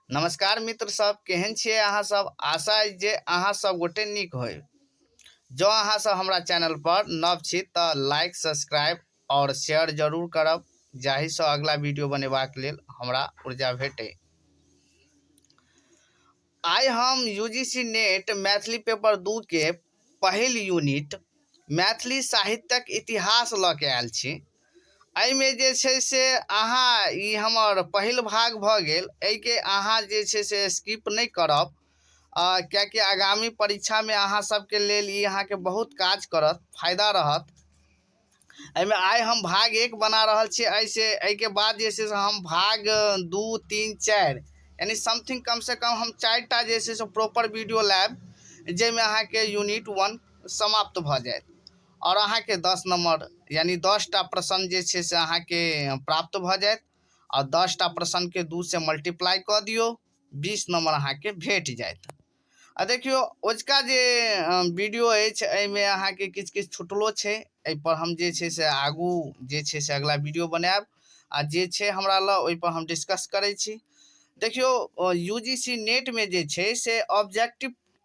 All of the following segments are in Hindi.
नमस्कार मित्र सब, केहन छियै अहाँ सब। आशा अइ जे अहाँ सब गोटे नीक होय। जो अहाँ सब हमरा चैनल पर नव छी तऽ लाइक, सब्सक्राइब और शेयर जरूर करब, जाहिसँ अगला वीडियो बनेबाक लेल हमरा ऊर्जा भेटै। आइ हम यूजीसी नेट मैथिली पेपर 2 के पहिल यूनिट मैथिली साहित्यक इतिहास लऽ के आयल छी। एहिमे जे छै से अहाँ ई हमर पहिल भाग भऽ गेल। एहिके अहाँ जे छै से स्किप नहीं करब, कियाकि आगामी परीक्षा में अहाँ सबके लेल ई अहाँके बहुत काज करत, फायदा रहत। एहिमे आइ हम भाग 1 बना रहल छी। एहिके बाद जे छै से हम भाग 2, 3, 4 यानी समथिंग कम से कम हम 4टा जे छै से प्रॉपर वीडियो लायब, जाहिमे अहाँके यूनिट 1 समाप्त भऽ जायत और अहाँके 10 नंबर यानी 10टा प्रश्न जे छै से अहाँके प्राप्त भऽ जायत और 10टा प्रश्न के 2 से मल्टीप्लाई कऽ दियौ, 20 नंबर अहाँके भेट जायत। आ देखियो ओजका जे वीडियो अछि, एहिमे अहाँके किछु किछु छुटलो छै। एहि पर हम जे छै से आगू जे छै से अगला वीडियो बनायब आ जे छै हमरा लग ओहि पर हम डिस्कस करै छी। देखियो यूजीसी नेट में जे छै से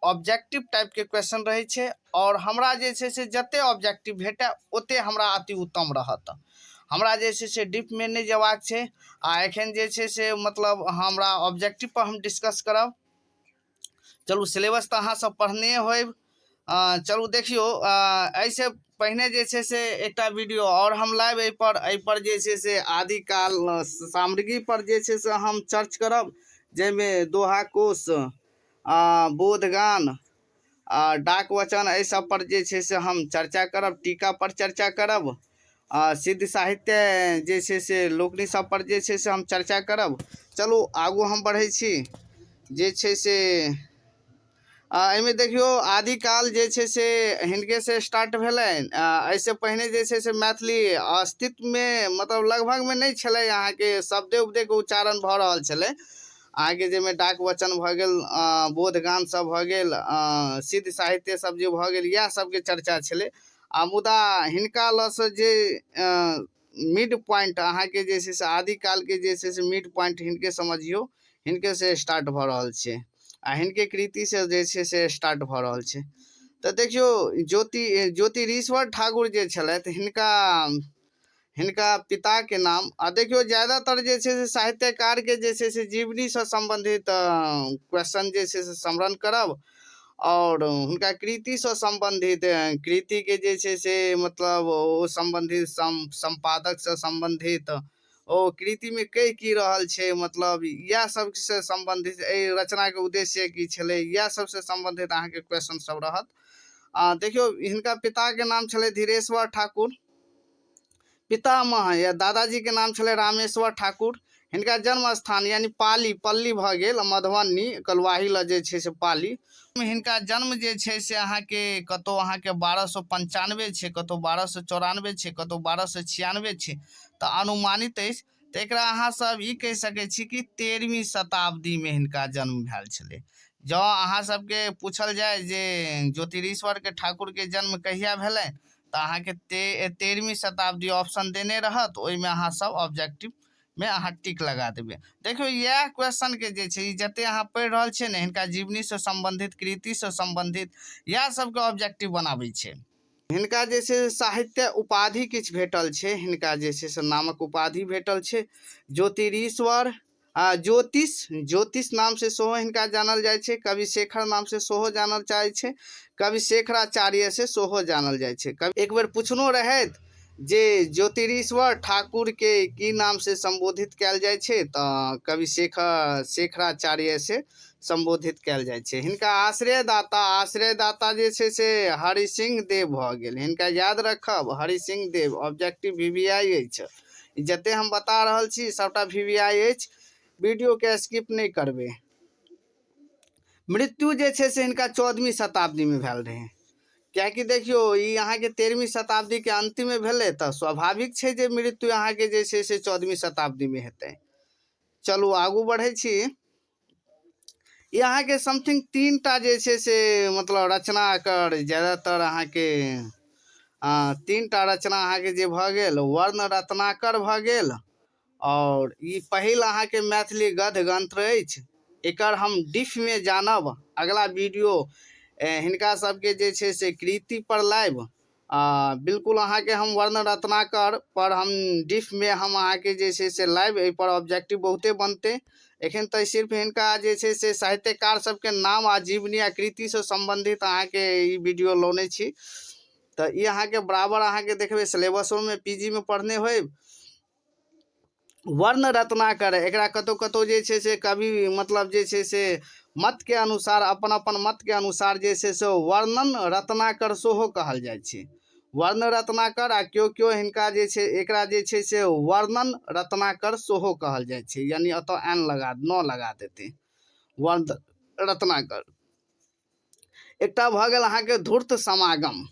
ऑब्जेक्टिव टाइप के क्वेश्चन रहे छै और हमरा जे छै से जते ऑब्जेक्टिव भेटे ओते हमरा अति उत्तम रहत। हमरा जे छै से डीप में नहीं जेबाक छै। आ एखन जे छै से मतलब हमरा ऑब्जेक्टिव पर हम डिस्कस करब। चलू सिलेबस तऽ अहाँ सब पढ़ने होब। चलू देखियो, ऐसे पहिने जे छै से एकटा वीडियो और हम लाइव एहि पर जे छै से आदिकाल सामग्री पर जे छै से हम चर्च करब, जाहिमे दोहा कोश, बोधगान, डाक वचन एहि सब पर जे छै से हम चर्चा करब। टीका पर चर्चा करब। सिद्ध साहित्य जे छै से लोकनि सब पर जे छै से हम चर्चा करब। चलू आगू हम बढ़ै छी। जे छै से एहिमे देखियो आदिकाल जे छै से हिनके से स्टार्ट भेलै। ऐसे पहिने जे छै से मैथिली अस्तित्व में मतलब लगभग में नहीं छलै। अहाँके शब्दे उपदे के उच्चारण भऽ रहल छलै। आगे जाहिमे डाक वचन भऽ गेल, बोधगान सब भऽ गेल, सिद्ध साहित्य सब जे भऽ गेल, इएह सबके चर्चा छलै। आ मुदा हिनका लसँ जे मिड पॉइंट अहाँके जे छै से आदिकाल के जे छै से मिड पॉइंट हिनके समझियो, हिनके से स्टार्ट भऽ रहल छै आ हिनके कृति से जे छै से स्टार्ट भऽ रहल छै। तऽ देखियो ज्योतिरीश्वर ठाकुर जे छलथि, हिनका पिता के नाम, आ देखियो ज्यादातर जे छै से साहित्यकार के जे छै से जीवनी से संबंधित क्वेश्चन जे छै से स्मरण करब और हुनका कृति से संबंधित कृति के जे छै से मतलब ओ संबंधित संपादक से संबंधित ओ कृति में कहि की रहल छै, मतलब इएह सब से संबंधित रचना के उद्देश्य की छलै, इएह सब से संबंधित अहाँके क्वेश्चन सब रहत। देखियो हिनका पिता के नाम छलै धीरेश्वर ठाकुर, पितामह या दादाजी के नाम छलै रामेश्वर ठाकुर। हिनका जन्म स्थान यानी पल्ली भऽ गेल मधुबनी कलुआही लऽ जे छै से पाली। हिनका जन्म जे छै से अहाँके कतौ अहाँके 1295 छै, कतौ 1294 छै, कतौ 1296 छै। तऽ अनुमानित अछि। तऽ एकरा अहाँ सब ई कहि सकै छी कि 13वीं शताब्दी में हिनका जन्म भेल छलै। जँ अहाँ सबके पूछल जाय जे ज्योतिरीश्वर के ठाकुर के जन्म कहिया भेलै, तऽ अहाँके 13वीं शताब्दी ऑप्शन देने रहत, ओहिमे अहाँ सब ऑब्जेक्टिव में अहाँ टिक लगा देबै। देखियो इएह क्वेश्चन के जे छै जते अहाँ पढ़ि रहल छियै ने, हिनका जीवनी से संबंधित, कृति से संबंधित इएह सबके ऑब्जेक्टिव बनाबै छै। हिनका जे छै साहित्य उपाधि किछु भेटल छै। हिनका जे छै से नामक उपाधि भेटल छै ज्योतिरीश्वर। ज्योतिष नाम से सेहो हिनका जानल जाइ छै। कवि शेखर नाम से सेहो जानल जाइ छै। कवि शेखराचार्य से सेहो जानल जाइ छै। एक बेर पूछनो रहैत जे ज्योतिरीश्वर ठाकुर के की नाम से संबोधित कयल जाइ छै, तऽ कवि शेखराचार्य से संबोधित कयल जाइ छै। हिनका आश्रयदाता जे छै से हरि सिंह देव भऽ गेल। हिनका याद रखब, हरि सिंह देव ऑब्जेक्टिव VVI अछि। जते हम बता रहल छी सबटा VVI अछि, वीडियो के स्किप नहीं करबै। मृत्यु जे छै से हिनका 14वीं शताब्दी में भेल रहे। कियाकि देखियो ई अहाँके 13वीं शताब्दी के अंतिम में भेलै, तऽ स्वाभाविक छै जे मृत्यु अहाँके जे छै से 14वीं शताब्दी में हेतै। चलू आगू बढ़ै छी। ये अहाँके समथिंग 3टा जे छै से मतलब रचना एकर ज्यादातर अहाँके 3टा रचना अहाँके जे भऽ गेल, वर्ण रत्नाकर भऽ गेल और ई पहिल अहाँके मैथिली गद्य ग्रंथ अछि। एकर हम डिफ में जानब अगला वीडियो हिनका सबके जे छै से कृति पर लाइव बिल्कुल अहाँके हम वर्ण रत्नाकर पर हम डिफ में हम अहाँके जे छै से लाइव एहि पर ऑब्जेक्टिव बहुते बनते। एखन तक सिर्फ हिनका जे छै से साहित्यकार सबके नाम आ जीवनी आ कृति से संबंधित अहाँके ई वीडियो लौने छी। तो ये अहाँके बराबर अहाँके देखबे सिलेबसों में पीजी में पढ़ने होय वर्ण रत्नाकर एकरा कतौ कतौ जे छै से कवि मतलब जे छै से मत के अनुसार अपन अपन मत के अनुसार जे छै से वर्णन रत्नाकर सेहो कहल जाइ छै। वर्ण रत्नाकर आ क्यों हिनका जे छै एकरा जे छै से वर्णन रत्नाकर सेहो कहल जाइ छै, यानी अतः एन लगा देते वर्ण रत्नाकर। एकटा भऽ गेल अहाँके धूर्त समागम,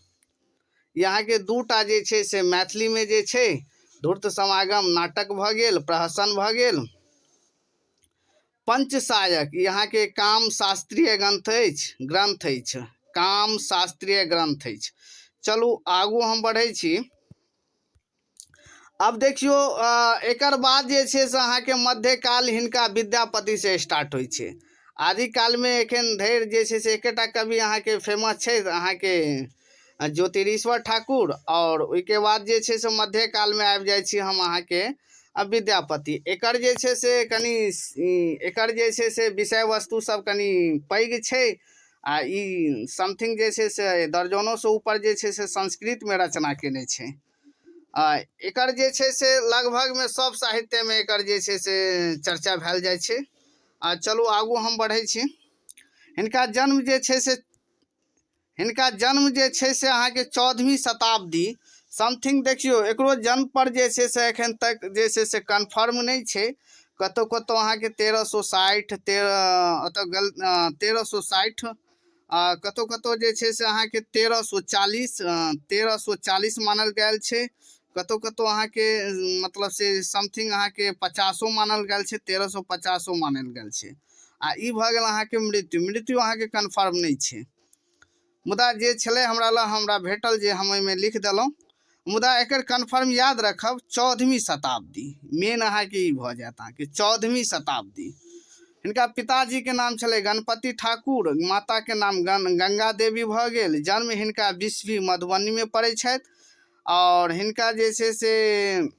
यहाँ के दूटा जे छै से मैथिली में जे छै धूर्त समागम नाटक भऽ गेल, प्रहसन भऽ गेल। पंचसायक यहाँ के काम शास्त्रीय ग्रंथ अछि काम शास्त्रीय ग्रंथ अछि। चलू आगू हम बढ़ै छी। अब देखियो एकर बाद जे छै से अहाँके मध्यकाल हिनका विद्यापति से स्टार्ट होइ छै। आदिकाल में एखन धरि जे छै से एकेटा कवि अहाँके फेमस छै अहाँके ज्योतिरीश्वर ठाकुर, और ओइके बाद जे छै से मध्यकाल में आबि जाइ छी हम अहाँके विद्यापति। एकर जे छै से कनि एकर जे छै से विषय वस्तु सब कनि पैघ छै आ ई समथिंग जे छै से दर्जनों से ऊपर जे छै से संस्कृत में रचना केने छै। एकर जे छै से लगभग में सब साहित्य में एकर जे छै से चर्चा भेल जाइ छै। चलू आगू हम बढ़ै छी। हिनका जन्म जे छै से अहाँके 14वीं शताब्दी समथिंग देखियो एकरो जन्म पर जे छै से एखन तक जे छै से कन्फर्म नहीं छै। कतौ कतौ अहाँके 1360 1360 कतौ कतौ जे छै से अहाँके 1340 मानल गेल छै। कतौ कतौ अहाँके मतलब से समथिंग अहाँके 50 मानल गेल छै, 1350 मानल गेल छै। आ ई भऽ गेल अहाँके मृत्यु अहाँके कन्फर्म नहीं छै। मुदा जे छलै हमरा भेटल जे हम एहिमे लिख देलहुँ। मुदा एकर कन्फर्म याद रखब 14वीं शताब्दी मेन अहाँके ई भऽ जायत अहाँके 14वीं शताब्दी। हिनका पिताजी के नाम छलै गणपति ठाकुर, माता के नाम गंगा देवी भऽ गेल। जन्म हिनका 20वीं मधुबनी में पड़ै छथि और हिनका जे छै से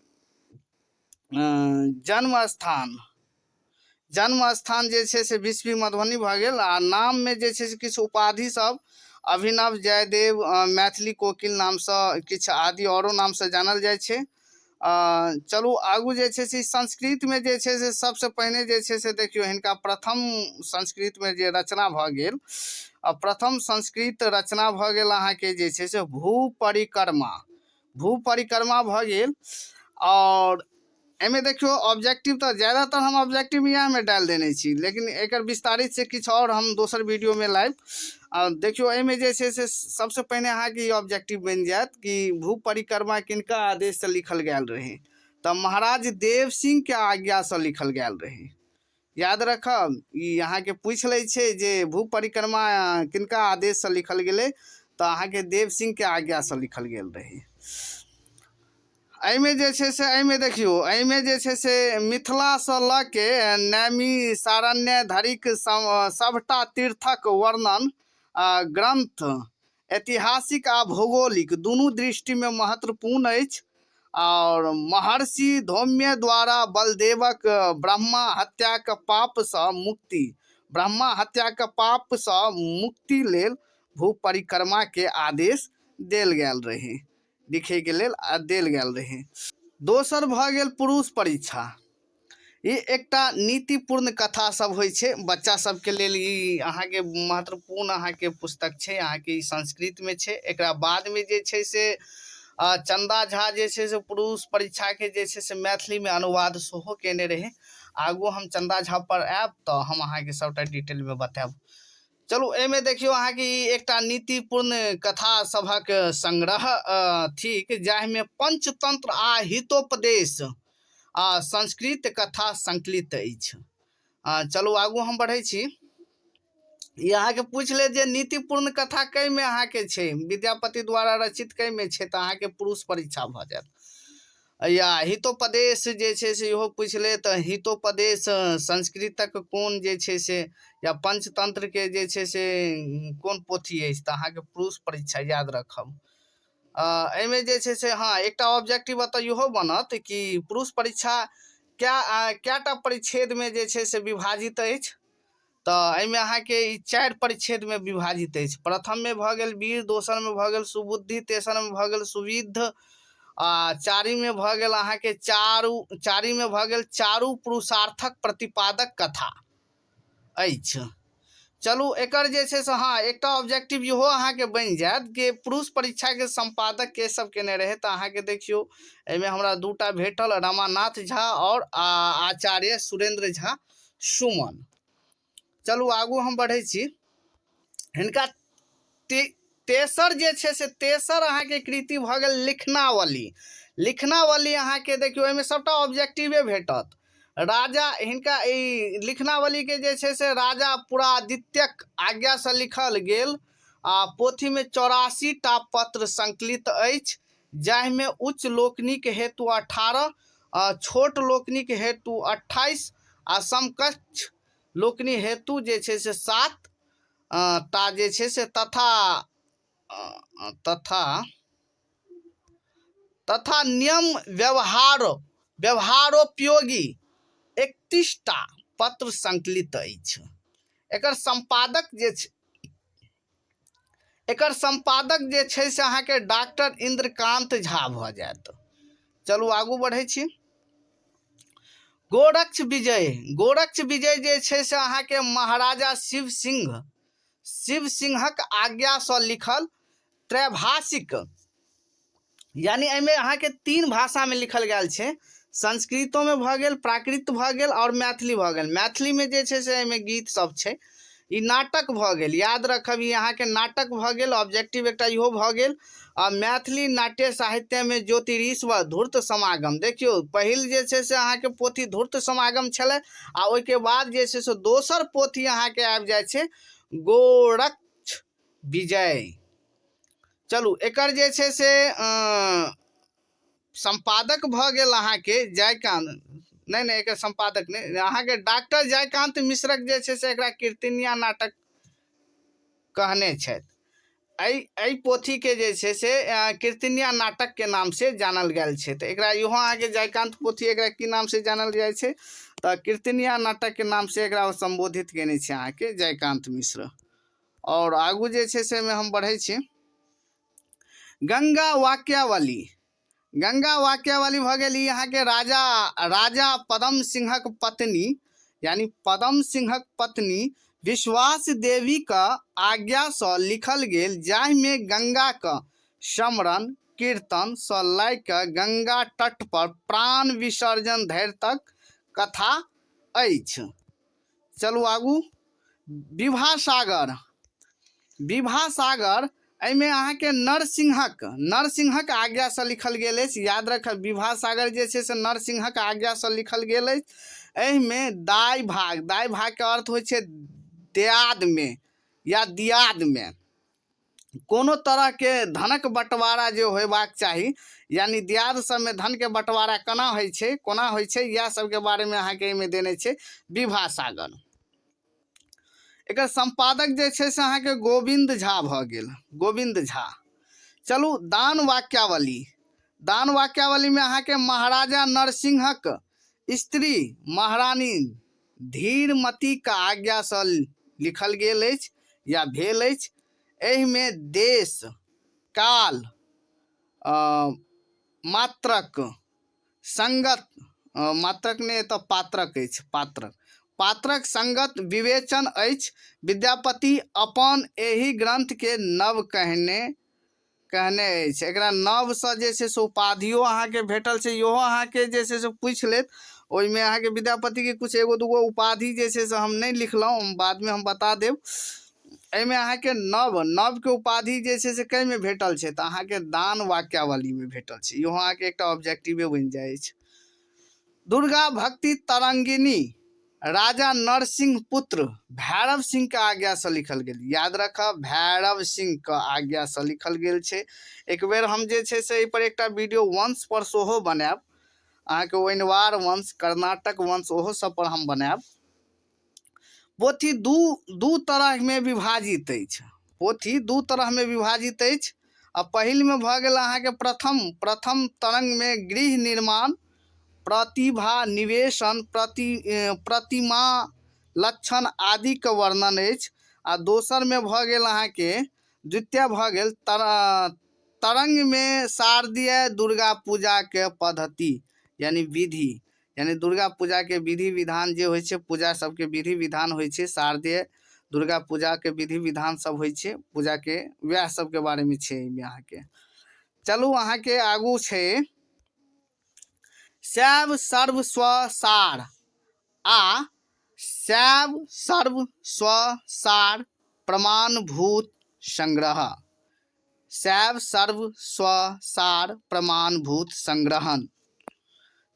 जन्म स्थान जे छै से 20वीं मधुबनी भऽ गेल। आ नाम में जे छै से किछु उपाधि सब अभिनव जयदेव मैथिली कोकिल नाम से किछु आदि औरो नाम से जानल जाइ छै। चलू आगू जे छै से संस्कृत में जे छै से सबसे पहिने जे छै से देखियो हिनका प्रथम संस्कृत में जे रचना भऽ गेल प्रथम संस्कृत रचना भऽ गेल अहाँके जे छै से भूपरिक्रमा भऽ गेल। और एमे देखियो ऑब्जेक्टिव तो ज़्यादातर हम ऑब्जेक्टिव यहाँ में डाल देने छी, लेकिन एकर विस्तारित से किछु और हम दोसर वीडियो में लाइव देखियो। एमे जे छै से सबसे पहिने अहाँके ऑब्जेक्टिव बन जायत कि भूपरिक्रमा किनका आदेश से लिखल गेल रहे, तो महाराज देव सिंह के आज्ञा से लिखल गेल रहे। याद रखब ई अहाँके पूछ लै छै जे भूपरिक्रमा किनका आदेश से लिखल गेलै, तो अहाँके देव सिंह के आज्ञा से लिखल गेल रहे। एहिमे जे छै से एहिमे देखियो एहिमे जे छै से मिथिला से लऽ के नैमिषारण्य धरिक सबटा तीर्थक वर्णन ग्रंथ ऐतिहासिक आ भौगोलिक दुनू दृष्टि में महत्वपूर्ण अछि। और महर्षि धौम्य द्वारा बलदेवक ब्रह्मा हत्या के पाप से मुक्ति लेल भूपरिक्रमा के आदेश देल गेल रहे, लिखे के लेल देल गेल रहे। दोसर भऽ गेल पुरुष परीक्षा। ई एकटा नीतिपूर्ण कथा सब होइ छै बच्चा सबके लेल। ई अहाँके महत्वपूर्ण अहाँके पुस्तक छै, अहाँके ई संस्कृत में छै। एकरा बाद में जे छै से चंदा झा जे छै से पुरुष परीक्षा के जे छै से मैथिली में अनुवाद सेहो केने रहे। आगू हम चंदा झा पर आयब तो हम अहाँके सबटा डिटेल में बतायब। चलू एमे देखियो अहाँके एकटा नीतिपूर्ण कथा सभक संग्रह थिक जाहिमे पंचतंत्र आ हितोपदेश संस्कृत कथा संकलित अछि। चलू आगू हम बढ़ै छी। ई अहाँके पूछ ले जे नीतिपूर्ण कथा कई में अहाँके छै, विद्यापति द्वारा रचित कई में छै, तो अहाँके पुरुष परीक्षा भऽ जायत। या हितोपदेश जे छै से इहो पूछले तऽ हितोपदेश संस्कृतक कोन जे छै से या पंचतंत्र के जे छै से कोन पोथी अछि तऽ अहाँके पुरुष परीक्षा याद रखब। एहिमे जे छै से हाँ एकटा ऑब्जेक्टिव एतऽ इहो बनत कि पुरुष परीक्षा कएटा परिच्छेदमे जे छै से विभाजित अछि तऽ एहिमे अहाँके ई 4 परिच्छेदमे विभाजित अछि। प्रथममे भऽ गेल वीर, दोसरमे भऽ गेल सुबुद्धि, तेसरमे भऽ गेल सुविद्ध, चारिमे भऽ गेल अहाँके चारिमे भऽ गेल चारू पुरुषार्थक प्रतिपादक कथा अछि। चलू एकर जे छै से हाँ एकटा ऑब्जेक्टिव इहो अहाँके बनि जायत कि पुरुष परीक्षाके संपादक के सब केने रहे तऽ अहाँके देखियौ एहिमे हमरा 2टा भेटल, रमानाथ झा और आचार्य सुरेंद्र झा सुमन। चलू आगू हम बढ़ै छी। हिनका तेसर जे छै से तेसर अहाँके कृति भऽ गेल लिखनावली। लिखनावली अहाँके देखियौ एहिमे सबटा ऑब्जेक्टिवे भेटत। राजा हिनका ई लिखनावली के जे छै से राजा पुरादित्यक आज्ञा से लिखल गेल पोथी में 84 टा पत्र संकलित अछि, जाहिमे उच्च लोकनिक हेतु 18, छोट लोकनिक हेतु 28 आ समकक्ष लोकनि हेतु जे छै से 7 टा जे छै से तथा नियम व्यवहारोपयोगी 31 टा पत्र संकलित अछि। एकर संपादक जे छै से अहाँके डॉक्टर इंद्रकांत झा भऽ जायत। चलू आगू बढ़ै छी। गोरक्ष विजय जे छै से अहाँके महाराजा शिव सिंहक आज्ञा से लिखल त्रैभाषिक, यानी एहिमे अहाँके 3 भाषा में लिखल गेल छै। संस्कृतो में भऽ गेल, प्राकृत भऽ गेल और मैथिली भऽ गेल। मैथिली में जे छै से एहिमे गीत सब छै। ई नाटक भऽ गेल, याद रखब ई अहाँके नाटक भऽ गेल। ऑब्जेक्टिव एकटा इहो भऽ गेल। मैथिली नाट्य साहित्य में ज्योतिरीश व धूर्त समागम। देखियौ पहिल जे छै से अहाँके पोथी धूर्त समागम छलै आ ओहिके बाद जे छै से दोसर पोथी अहाँके आबि जाइ छै गोरक्ष विजय। चलू एकर जे छै से संपादक भऽ गेल अहाँके जयकांत, नहीं एकर संपादक नहीं, अहाँके डॉक्टर जयकांत मिश्रक जे छै से एकरा कीर्तनिया नाटक कहने छथि। एहि पोथी के जे छै से कीर्तनिया नाटक के नाम से जानल गेल छै। तऽ एकरा इहो अहाँके जयकांत पोथी एकरा की नाम से जानल जाइ छै तऽ कीर्तनिया नाटक के नाम से एकरा संबोधित केने छै अहाँके जयकांत मिश्र। और आगू जे छै से में हम बढ़ै छी। गंगा वाक्यावली भऽ गेल ई अहाँके राजा पदम सिंहक पत्नी, यानी पदम सिंहक पत्नी विश्वास देवी का आज्ञा से लिखल गेल, जाहिमे गंगा का स्मरण कीर्तन से लय के गंगा तट पर प्राण विसर्जन धरि तक कथा अछि। चलू आगू। विभा सागर एहिमे अहाँके नरसिंहक आज्ञा से लिखल गेल अछि। याद रखब विभा सागर जे छै से नरसिंहक आज्ञा से लिखल गेल अछि। एहिमे दाई भाग के अर्थ होइ छै दियाद में या दियाद में कोनो तरह के धनक बंटवारा जे होयबाक चाही, यानी दियाद सब में धन के बंटवारा कोना होइ छै इएह सबके बारे में अहाँके एहिमे देने छै विभा सागर। एकर संपादक जे छै से अहाँके गोविंद झा भऽ गेल, गोविंद झा। चलू दान वाक्यावली में अहाँके महाराजा नरसिंहक स्त्री महारानी धीरमती का आज्ञा से लिखल गेल अछि या भेल अछि। एहिमे देश काल मात्रक संगत, मात्रक ने तऽ पात्रक अछि, पात्रक संगत विवेचन अछि। विद्यापति अपन एहि ग्रंथ के नव कहने अछि। एकरा नव से जे छै से उपाधियो अहाँके भेटल छै, इहो अहाँके जे छै से पूछि लेत। ओहिमे अहाँके विद्यापति के कुछ एगो दूगो उपाधि जे छै से हम नहीं लिखलहुँ, बाद में हम बता देब। एहिमे अहाँके नव के उपाधि जे छै से कई में भेटल छै तऽ अहाँके दान वाक्यावली में भेटल छै। इहो अहाँके एकटा ऑब्जेक्टिवे बनि जाइ छै। दुर्गा भक्ति तरंगिनी राजा नरसिंह पुत्र भैरव सिंह के आज्ञा से लिखल गेल। याद रखब भैरव सिंह के आज्ञा से लिखल गेल छै। एक बेर हम जे छै से एहि पर एकटा वीडियो वंश पर सेहो बनाएब, अहाँके ओनिवार वंश, कर्नाटक वंश, ओहो सब पर हम बनाएब। पोथी दू तरह में विभाजित अछि। पोथी दू तरह में विभाजित अछि। आ पहिल में भऽ गेल अहाँके प्रथम तरंग में गृह निर्माण, प्रतिभा निवेशन, प्रतिमा लक्षण आदि के वर्णन अछि। आ दोसर में भऽ गेल अहाँके द्वितीय भऽ गेल तरंग में शारदीय दुर्गा पूजा के पद्धति यानी विधि, यानी दुर्गा पूजा के विधि विधान जे होइ छै, पूजा सबके विधि विधान होइ छै, शारदीय दुर्गा पूजा के विधि विधान सब होइ छै पूजा के, वएह सब के बारे में छै एहिमे अहाँके। चलू अहाँके आगू छै शैव सर्व स्व सार आ शैव सर्व स्व सार प्रमाणभूत संग्रह। शैव सर्व स्व सार प्रमाणभूत संग्रहण।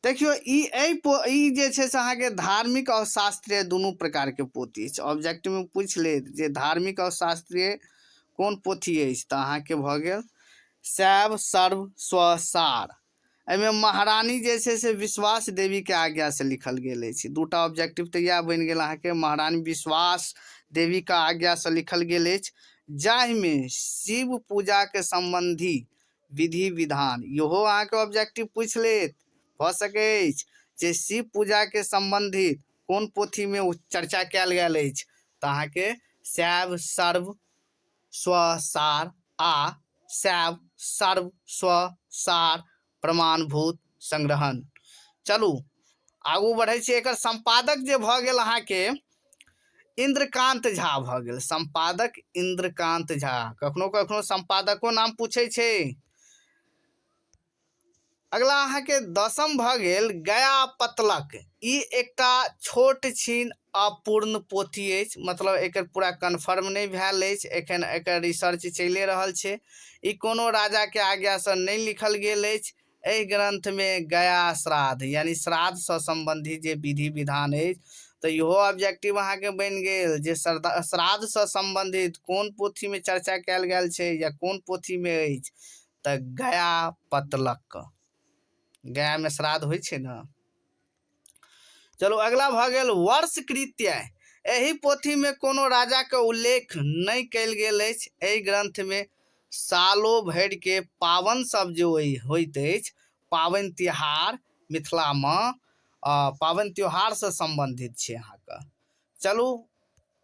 देखियो ई जे छै से अहाँके धार्मिक और शास्त्रीय दुनू प्रकार के पोथी अछि। ऑब्जेक्टिव में पूछ लेत जे धार्मिक और शास्त्रीय कोन पोथी अछि, तऽ अहाँके भऽ गेल शैव सर्व स्व सार। एहिमे महारानी जे छै से विश्वास देवी के आज्ञा से लिखल गेल अछि। दूटा ऑब्जेक्टिव तऽ इएह बनि गेल अहाँके, महारानी विश्वास देवी का आज्ञा से लिखल गेल अछि, जाहिमे शिव पूजा के संबंधी विधि विधान, इहो अहाँके ऑब्जेक्टिव पूछ लेत, भऽ सकै अछि जे शिव पूजा के संबंधित कोन पोथी में चर्चा कयल गेल अछि, तऽ अहाँके शैव सर्व स्व सार आ शैव सर्व स्व सार प्रमाणभूत संग्रहण। चलू आगू बढ़ै छी। एकर संपादक जे भऽ गेल अहाँके इंद्रकांत झा भऽ गेल, संपादक इंद्रकांत झा। कखनो कखनो संपादको नाम पूछे छै। अगला अहाँके दसम भऽ गेल गया पतलक। ई एकटा छोट छीन अपूर्ण पोथी अछि, मतलब एकर पूरा कन्फर्म नहीं भेल अछि, एखन एकर रिसर्च चलिए रहल छै। ई कोनो राजा के आज्ञा से नहीं लिखल गेल अछि। एहि ग्रंथ में गया श्राद्ध यानी श्राद्ध से संबंधी जे विधि विधान अछि, तऽ इहो ऑब्जेक्टिव अहाँके बनि गेल जे श्राद्ध से संबंधित कोन पोथी में चर्चा कयल गेल छै या कोन पोथी में अछि, तऽ गया पतलक। गया में श्राद्ध होइ छै ने। चलो अगला भऽ गेल वर्ष कृत्य। एहि पोथी में कोनो राजा के उल्लेख नहीं कयल गेल अछि। एहि ग्रंथ में सालो भरि के पावन सब जे होइत अछि, पावनि त्योहार मिथिला में पावनि त्योहार से संबंधित छै अहाँके। चलू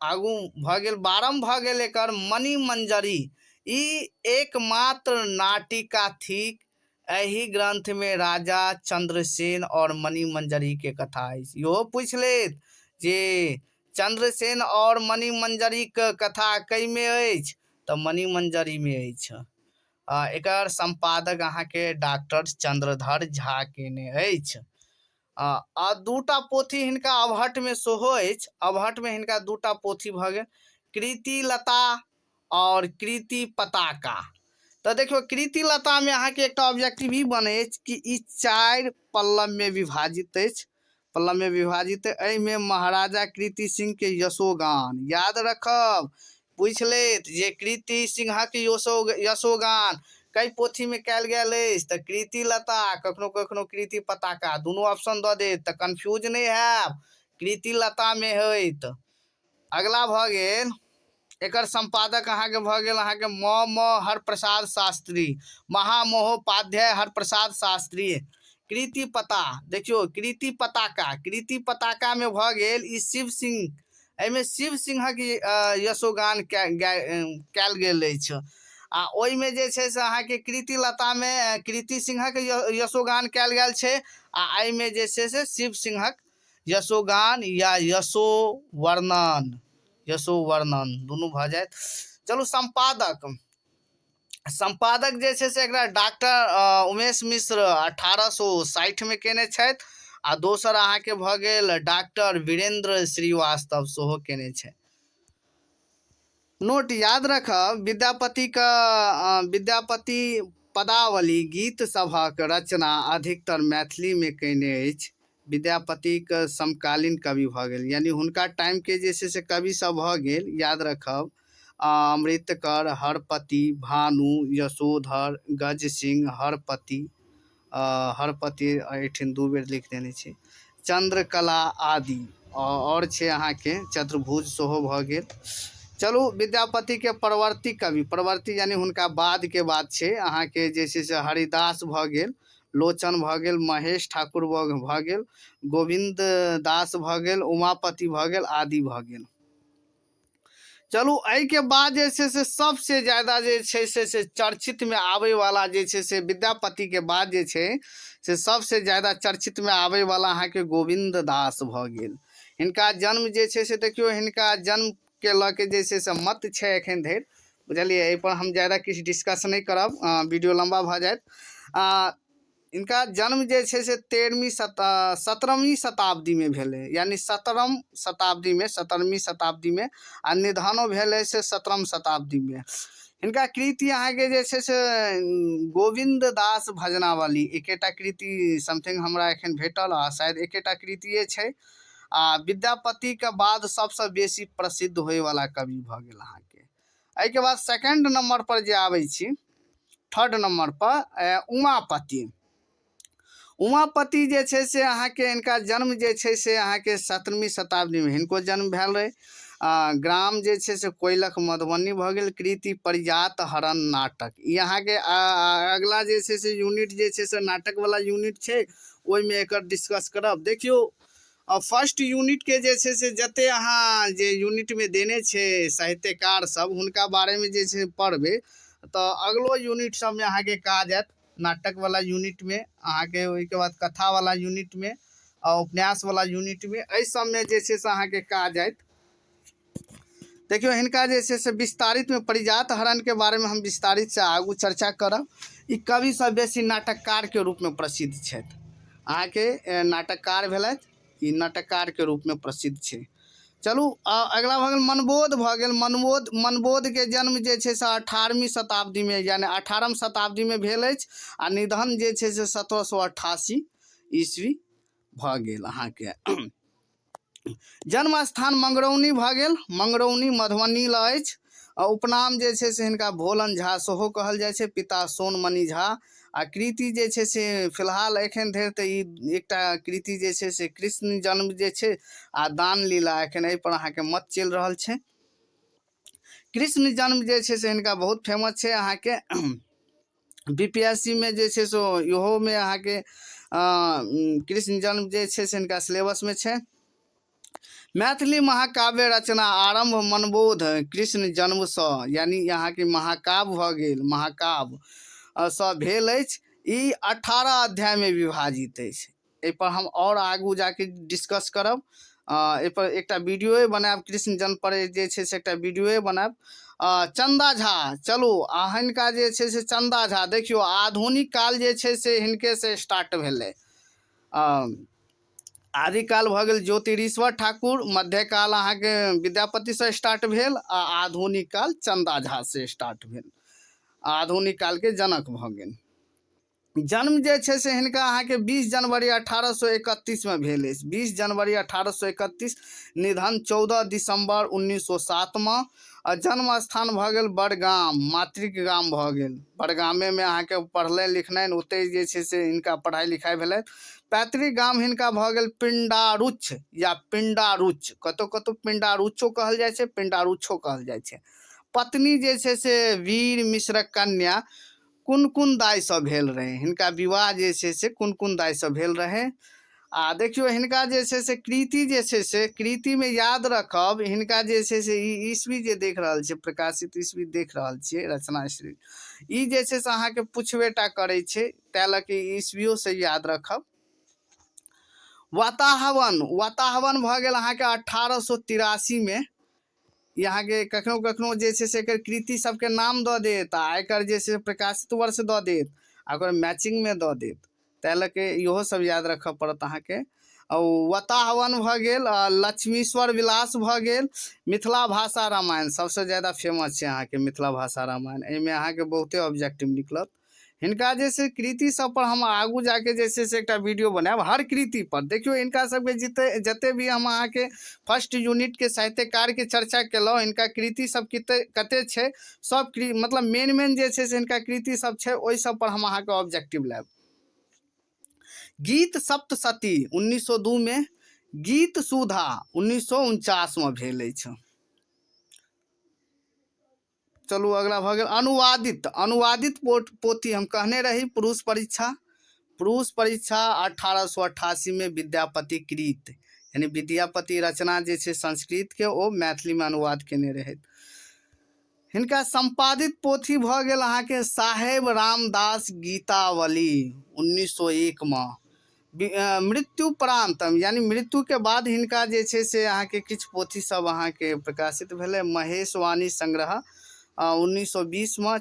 आगू भऽ गेल 12म भऽ गेल एकर मणि मंजरी। ई एकमात्र नाटिका थिक। एहि ग्रंथ में राजा चंद्रसेन और मणि मंजरी के कथा अछि। इहो पूछ लेत जे चंद्रसेन और मणि मंजरी के कथा कई में अछि, तऽ मणि मंजरी में अछि। एकर संपादक अहाँके डॉक्टर चंद्रधर झा केने अछि। आ दूटा पोथी हिनका अबहट में सेहो अछि। अबहट में हिनका दूटा पोथी भऽ गेल कृतिलता और कृति पताका। तऽ देखियो कृतिलता में अहाँके एकटा ऑब्जेक्टिव ई बनै अछि कि ई 4 पल्लव में विभाजित अछि। पल्लव में विभाजित है। एहिमे महाराजा कृति सिंह के यशोगान याद रखब, पूछ लेत जे कृति सिंहक यशोगान कई पोथी में कयल गेल अछि, तऽ कृतिलता, कखनो कखनो कृति पताका, दुनू ऑप्शन दऽ देत तऽ कंफ्यूज नहीं हैब, कृतिलता में होइत। अगला भऽ गेल एकर संपादक अहाँके भऽ गेल अहाँके म हरप्रसाद शास्त्री, महामहोपाध्याय हरप्रसाद शास्त्री। कृति पता, देखियो कृति पताका, कृति पताका में भऽ गेल ई शिव सिंह, एहिमे शिव सिंहक यशोगान कयल गेल अछि। आ ओहिमे जे छै से अहाँके कृतिलता में कृति सिंहक यशोगान कयल गेल छै, आ एहिमे जे छै से शिव सिंहक यशोगान या यशो वर्णन दुनू भऽ जायत। चलू संपादक जे छै से एकरा डॉक्टर उमेश मिश्र 1860 में केने छथि, आ दोसर अहाँके भऽ गेल डॉक्टर वीरेंद्र श्रीवास्तव सेहो केने छै। नोट याद रखब, विद्यापति पदावली गीत सभक रचना अधिकतर मैथिली में केने अछि। विद्यापति के समकालीन कवि भऽ गेल, यानी हुनका टाइम के जे छै से कवि सब भऽ गेल, याद रखब अमृतकर, हरपति, भानु, यशोधर, गज सिंह, हरपति, हरपति एठिन 2 बेर लिख देने छी। चंद्रकला आदि और छे अहाँ के चतुर्भुज सेहो भ गेल। चलू विद्यापति के परवर्ती कवि, परवर्ती यानी हुनका बाद के बात छे अहाँ के जे छे से हरिदास भ गेल, लोचन भ गेल, महेश ठाकुर भ गेल, गोविंद दास भ गेल, उमापति भ गेल, आदि भ गेल। चलू एहि के बाद जे छे से सबसे ज्यादा जे छे से चर्चित में आवे वाला जे छे से विद्यापति के बाद जे छे से सबसे ज्यादा चर्चित में आवे वाला अहाँ के गोविंद दास भ गेल। हिनका जन्म जे छे से देखियो हिनका जन्म के ल के जे छे से मत छे एखन धरि, बुझलिए। एहि पर हम ज्यादा किछु डिस्कस नहीं करब, वीडियो लंबा भ जायत। इनका जन्म जे छे से 17वीं शताब्दी में भेले, यानी 17वीं शताब्दी में, आ निधनो भेले से 17वीं शताब्दी में। इनका कृति अहाँ के जे छे से गोविंद दास भजनावली एकेटा कृति समथिंग हमरा एखन भेटल, आ शायद एकेटा कृतिये छे। आ विद्यापति के बाद सबसे बेसी प्रसिद्ध होए वाला कवि भ गेल अहाँ के। एहि के बाद सेकंड नंबर पर जे आबै छी, थर्ड नंबर पर उमापति। उमापति जे छे से अहाँ के इनका जन्म जे छे से अहाँ के 17वीं शताब्दी में हिनको जन्म भेल रहे। ग्राम जे छे से कोइलख मधुबनी भ गेल। कृति परिजात हरण नाटक। ई अहाँ के अगला जे छे से यूनिट जे छे से नाटक वाला यूनिट छे, ओइ में एकर डिस्कस करब। देखियो फर्स्ट यूनिट के जे छे से जते अहाँ जे यूनिट में देने छे साहित्यकार सब, हुनका बारे में जे छे पढ़बे तो अगलो यूनिट सब में अहाँ के काज आयत। नाटक वाला यूनिट में अहाँ के, ओइ के बाद कथा वाला यूनिट में और उपन्यास वाला यूनिट में, एहि सब में जे छे से अहाँ के काज आयत। देखियो हिनका जे छे से विस्तारित में परिजात हरण के बारे में हम विस्तारित से आगू चर्चा करब। ई कवि सब बेसी नाटककार के रूप में प्रसिद्ध छथि। अहाँ के नाटककार भेलथि, ई नाटककार के रूप में प्रसिद्ध छे। चलू अगला भ गेल मनबोध भ गेल। मनबोध के जन्म जे छे से 18वीं शताब्दी में, यानी 18वीं शताब्दी में भेल अछि, आ निधन जे छे से 1788 ईस्वी भ गेल अहाँ के। जन्म स्थान मंगरौनी भ गेल, मंगरौनी मधुबनी ल अछि। उपनाम जे छे से हिनका भोलन झा सेहो कहल जाइ छे, पिता सोनमणि झा। आ कृति जे छे से फिलहाल एखन धरि तऽ ई एकटा कृति जे छे से कृष्ण जन्म जे छे आ दान लीला एखन एहि पर अहाँ के मत चलि रहल छे। कृष्ण जन्म जे छे से हिनका बहुत फेमस छे अहाँ के। बीपीएससी में जे छे सो इहो में अहाँ के कृष्ण जन्म जे छे से हिनका सिलेबस में छे। मैथिली महाकाव्य रचना आरंभ मनबोध कृष्ण जन्म सँ, यानी यहाँ के महाकाव्य भ गेल, महाकाव्य सँ भेल अछि। ई 18 अध्याय में विभाजित अछि। एहि पर हम और आगू जाके डिस्कस करब। एहि पर एकटा वीडियो बनाएब, कृष्ण जन्म पर जे छे से एकटा वीडियो बनाएब। चंदा झा, चलू हिनका जे छे से चंदा झा, देखियो आधुनिक काल जे छे से हिनके से स्टार्ट भेलै। आदिकाल भ गेल ज्योतिरीश्वर ठाकुर, मध्यकाल अहाँ के विद्यापति से स्टार्ट भेल, आ आधुनिक काल चंदा झा से स्टार्ट भेल। आधुनिक काल के जनक भ गेल। जन्म जे छे से हिनका अहाँ के 20 जनवरी 1831 में भेल अछि। 20 जनवरी 1831। निधन 14 दिसंबर 1907 में। जन्म स्थान भ गेल बड़गाम, मातृक गाम भ गेल। बड़गामे में अहाँ के पढ़ले लिखने, ओते जे छे से हिनका पढ़ाई लिखाई भेलै। पैतृक गाम हिनका भ गेल पिंडारुच या पिंडारुच, कतौ कतौ पिंडारुचो कहल जाइ छे, पिंडारुचो कहल जाइ छे। पत्नी जे छे से वीर मिश्रक कन्या कुनकुन दाई से भेल रहे। हिनका विवाह जे छे से कुनकुन दाई से भेल रहे। आ देखियो हिनका जे छे से कृति जे छे से, कृति में याद रखब हिनका जे छे से ईस्वी जे देख रहल छे, प्रकाशित ईस्वी देख रहल छे, रचना ईस्वी, ई जे छे से अहाँ के पुछबेटा करे छे, तै लके ईस्वियो से याद रखब। वाताहवन, वाताहवन भ गेल अहाँ के 1883 में। यहाँ के कखनो कखनो जे छे से एकर कृति सबके नाम द देत, आ एकर जे छे प्रकाशित वर्ष द देत, अगर मैचिंग में द देत, तै लके इहो सब याद रखब पड़त अहाँ के। वाताहवन भ गेल। लक्ष्मीश्वर विलास भ गेल। मिथिला भाषा रामायण सबसे ज्यादा फेमस छे अहाँ के मिथिला भाषा रामायण। एहिमे अहाँ के बहुते ऑब्जेक्टिव निकलत। हिनका जे से कृति सब पर हम आगू जाके जे से एकटा वीडियो बनाएब हर कृति पर। देखियो इनका सबके जते भी हम अहाँ के फर्स्ट यूनिट के साहित्यकार के चर्चा केलहुँ, इनका कृति सब कते छे, सब मतलब मेन जे छे से इनका कृति सब छे, ओहि सब पर हम अहाँ के ऑब्जेक्टिव लेब। गीत सप्तशती 1902 में, गीत सुधा 1949 में भेल अछि। चलू अगला भऽ गेल अनुवादित पोथी हम कहने रही पुरुष परीक्षा 1888 में विद्यापति कृत, यानी विद्यापति रचना जे छै संस्कृत के ओ मैथिली में अनुवाद केने रहथि। हिनका संपादित पोथी भऽ गेल अहाँके साहेब रामदास गीतावली 1901 में। मृत्युपरांत यानी मृत्यु के बाद हिनका जे छै से अहाँके किछु पोथी सब अहाँके प्रकाशित भेलै। महेशवाणी संग्रह 1920 में,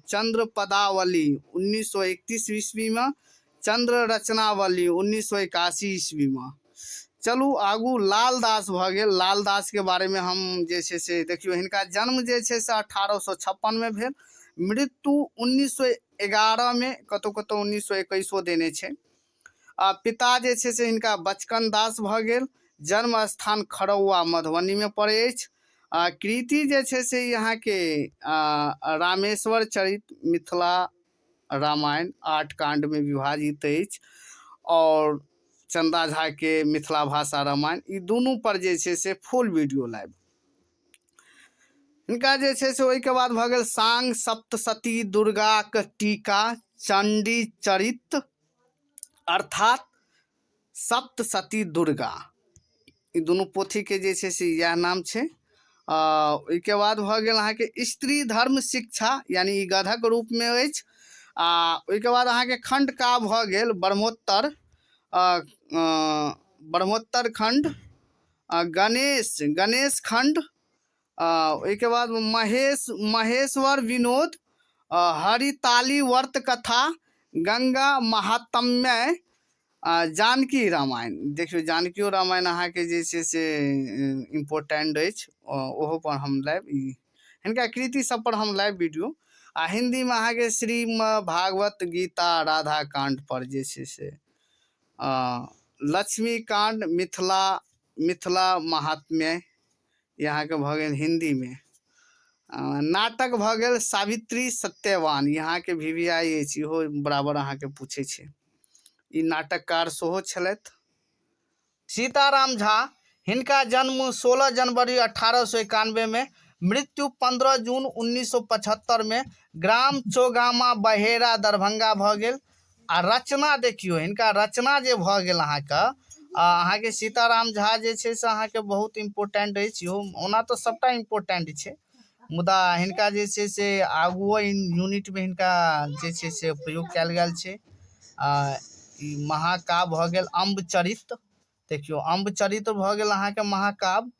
चंद्र पदावली 1931 ईस्वी में, चंद्र रचनावली 1981 ईस्वी में। चलू आगू लालदास भऽ गेल। लालदास के बारे में हम जे छै से देखियो, हिनका जन्म जे छै से 1856 में भेल, मृत्यु 1911 में, कतौ 1921 देने छै। पिता जे छै से हिनका बचकन दास भऽ गेल, जन्म स्थान खरौआ मधुबनी में पड़ै अछि। कृति जे छै से यहाँ के रामेश्वर चरित, मिथिला रामायण 8 कांड में विभाजित अछि, और चंदा झा के मिथिला भाषा रामायण, ई दुनू पर जे छै से फुल वीडियो लाइव। हिनका जे छै से ओहिके बाद भऽ गेल सांग सप्तशती दुर्गा के टीका चंडी चरित अर्थात सप्तशती दुर्गा, ई दुनू पोथी के जे छै से इएह नाम छै। ओहिके बाद भऽ गेल अहाँके स्त्री धर्म शिक्षा, यानी ई गधक रूप में अछि। ओहिके बाद अहाँके खंड का भऽ गेल ब्रह्मोत्तर खंड, गणेश खंड, ओहिके बाद महेश्वर विनोद, हरिताली वर्त कथा, गंगा महात्म्य, जानकी रामायण। देखियो जानकियो रामायण अहाँके जे छै से इम्पोर्टेंट अछि, ओहो पर हम लाइव हिनका कृति सब पर हम लाइव वीडियो। हिंदी में अहाँके श्रीमद् भागवत गीता राधा कांड पर जे छै से, लक्ष्मी कांड, मिथिला महात्म्य यहाँ के भऽ गेल हिंदी में। नाटक भऽ गेल सावित्री सत्यवान, यहाँ के VVI अछि, इहो बराबर अहाँके पूछे छै, ई नाटककार सेहो छलथि। सीताराम झा, हिनका जन्म 16 जनवरी 1891 में, मृत्यु 15 जून 1975 में, ग्राम चौगामा बहेरा दरभंगा भऽ गेल। आ रचना देखियो, हिनका रचना जे भऽ गेल अहाँके सीताराम झा जे छै से अहाँके बहुत इम्पोर्टेंट अछि। ओना तो सबटा इम्पोर्टेंट छै, मुदा हिनका जे छै से आगुओ यूनिट में हिनका जे छै से प्रयोग कयल गेल छै। ई महाकाव्य भऽ गेल अम्बचरित, देखियो अम्बचरित भऽ गेल अहाँके महाकाव्य।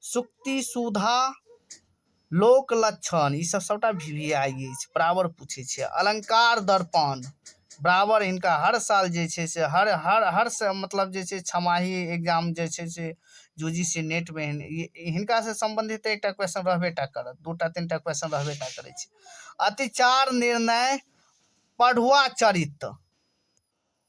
सुक्ति सुधा, लोक लक्षण, ई सब सबटा VVI अछि, बराबर पूछे छै। अलंकार दर्पण, बराबर हिनका हर साल जे छै से हर से मतलब जे छै छमाही एग्जाम जे छै से UGC नेट में हिनका से संबंधित एकटा क्वेश्चन रहबेटा करत, 2टा 3टा क्वेश्चन रहबेटा करै छै। अतिचार निर्णय, पढ़ुआ चरित,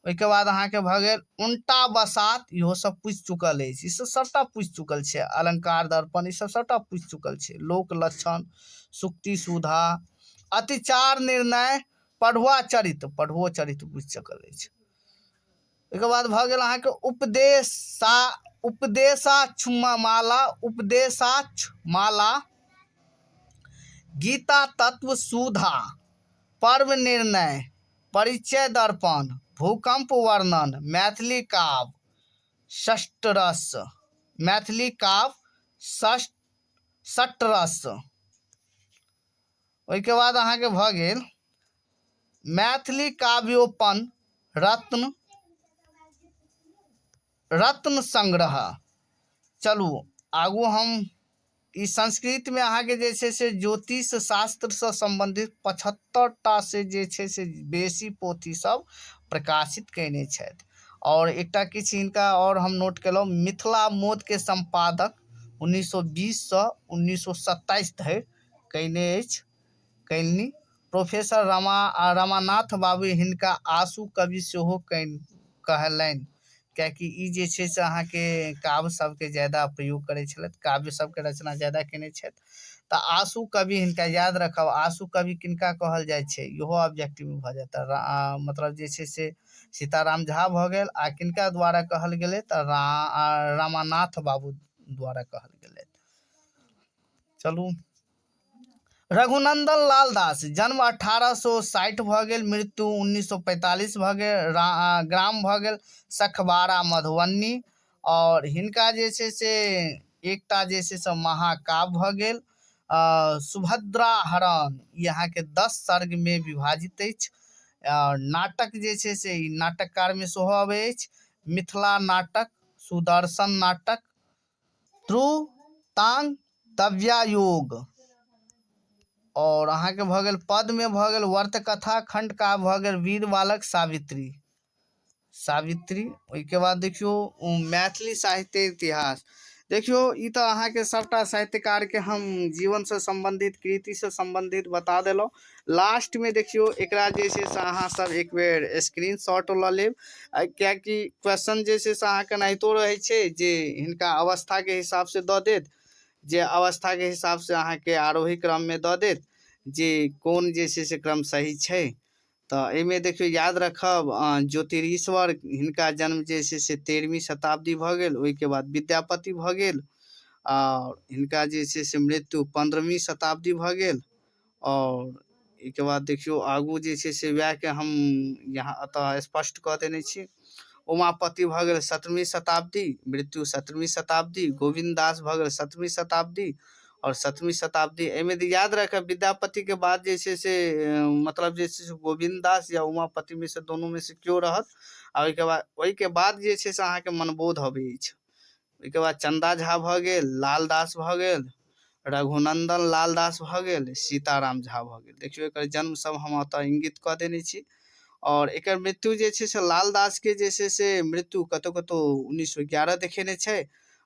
ओहिके बाद अहाँके भऽ गेल उल्टा बसात, इहो सब पूछि चुकल अछि, ई सब सबटा पूछि चुकल छै। अलंकार दर्पण, ई सब सबटा पूछि चुकल छै। लोक लक्षण, सुक्ति सुधा, अतिचार निर्णय, पढ़ुआ चरित पूछि चुकल अछि। ओहिके बाद भऽ गेल अहाँके उपदेशाक्षमाला, गीता तत्व सुधा, पर्व निर्णय, परिचय दर्पण, भूकंप वर्णन, मैथिली काव्य षट्रस। ओहिके बाद अहाँके भऽ गेल मैथिली काव्योपन रत्न संग्रह। चलू आगू हम ई संस्कृत में अहाँके जे छै से ज्योतिष शास्त्र से संबंधित 75टा से जे छै से बेसी पोथी सब प्रकाशित कयने छथि। और एकटा किछु हिनका और हम नोट केलहुँ, मिथिला मोद के संपादक 1920 से 1927 धरि कयलनि। प्रोफेसर रमानाथ बाबू हिनका आशु कवि सेहो कहलनि। कियाकि ई जे छै से अहाँके काव्य सबके ज्यादा प्रयोग करै छलथि, काव्य सबके रचना ज्यादा केने छथि। तऽ आशु कवि हिनका याद रखब, आशु कवि किनका कहल जाइ छै इहो ऑब्जेक्टिव में भऽ जायत। मतलब जे छै से सीताराम झा भऽ गेल, आ किनका द्वारा कहल गेलै तऽ रामानाथ बाबू द्वारा कहल गेलै। चलू, रघुनंदन लाल दास जन्म 1860 भऽ गेल, मृत्यु 1945 भऽ गेल, ग्राम भऽ गेल सखबारा मधुबनी। और हिनका जे छै से एकटा जे छै से महाकाव्य भऽ गेल सुभद्रा हरण, ई अहाँके 10 सर्ग में विभाजित अछि। नाटक जे छै से ई नाटककार में सेहो अबै अछि, मिथिला नाटक, सुदर्शन नाटक, ध्रुतांग तव्यायोग। और अहाँके भऽ गेल पद में भऽ गेल वर्त कथा, खंड का भऽ गेल वीर बालक सावित्री। ओहिके बाद देखियो मैथिली साहित्य इतिहास। देखियो ई तऽ अहाँके सबटा साहित्यकार के हम जीवन से संबंधित, कृति से संबंधित बता देलहुँ। लास्ट में देखियो एकरा जे छै से अहाँ सब एक बेर स्क्रीनशॉट लऽ लेब, कियाकि क्वेश्चन जे छै से अहाँके एनाहितो रहै छै जे हिनका अवस्था के हिसाब से दऽ देत, जे अवस्था के हिसाब से अहाँके आरोही क्रम में दऽ देत जे कोन जे छै से क्रम सही छै। तऽ एहिमे देखियो याद रखब ज्योतिरीश्वर हिनका जन्म जे छै से 13वीं शताब्दी भऽ गेल, ओहिके बाद विद्यापति भऽ गेल, और हिनका जे छै से मृत्यु 15वीं शताब्दी भऽ गेल। और एहिके बाद देखियो आगू जे छै से वएह के हम यहाँ एतऽ स्पष्ट कऽ देने छी। उमापति भऽ गेल 17वीं शताब्दी, मृत्यु 17वीं शताब्दी। गोविंद दास भऽ गेल 7वीं शताब्दी और 7वीं शताब्दी। एहिमे याद रखब विद्यापति के बाद जे छै से मतलब जे छै से गोविंद दास या उमापति में से दोनों में से क्यों रहत। आ ओहिके बाद जे छै से अहाँके मनबोध अबै अछि। ओहिके बाद चंदा झा भऽ गेल, लाल दास भऽ गेल, रघुनंदन लाल दास भऽ गेल, सीताराम झा भऽ गेल। देखियो एकर जन्म सब हम एतऽ इंगित कऽ देने छी। और एकर मृत्यु जे छै से लाल दास के जे छै से मृत्यु कतौ 1911 देखेने छै,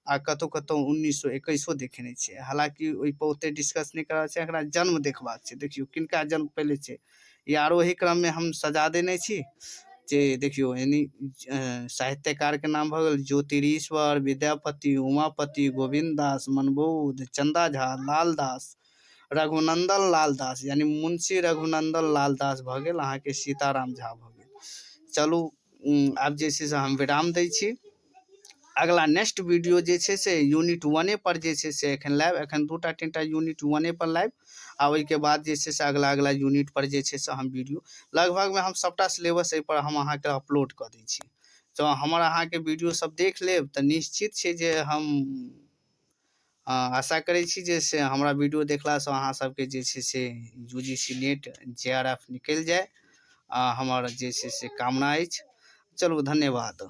आ कतौ 1921 देखेने छै। हालांकि ओहि पर ओते डिस्कस नहीं करल छै, एकरा जन्म देखबाक छै। देखियो किनका जन्म पहले छै, ई आरोही क्रम में हम सजा देने छी। जे देखियो यानी साहित्यकार के नाम भऽ गेल ज्योतिरीश्वर, विद्यापति, उमापति, गोविंद दास, मनबोध, चंदा झा, लाल दास, रघुनंदन लाल दास यानी मुंशी रघुनंदन लाल दास भऽ गेल, अहाँके सीताराम झा भऽ गेल। चलू आब जे छै से हम विराम दै छी। अगला नेक्स्ट वीडियो जे छै से यूनिट 1 पर जे छै से एखन लाइव, एखन 2टा 3टा यूनिट 1 पर लाइव, आ ओहिके बाद जे छै से अगला यूनिट पर जे छै से हम वीडियो लगभग में हम सबटा सिलेबस एहि पर हम अहाँके अपलोड कऽ दै छी। जँ हमर अहाँके वीडियो सब देख लेब तऽ निश्चित छै जे हम आशा करै छी जे से हमरा वीडियो देखलासँ अहाँ सबके जे छै से UGC नेट JRF निकलि जाय, हमर जे छै से कामना अछि। चलू धन्यवाद।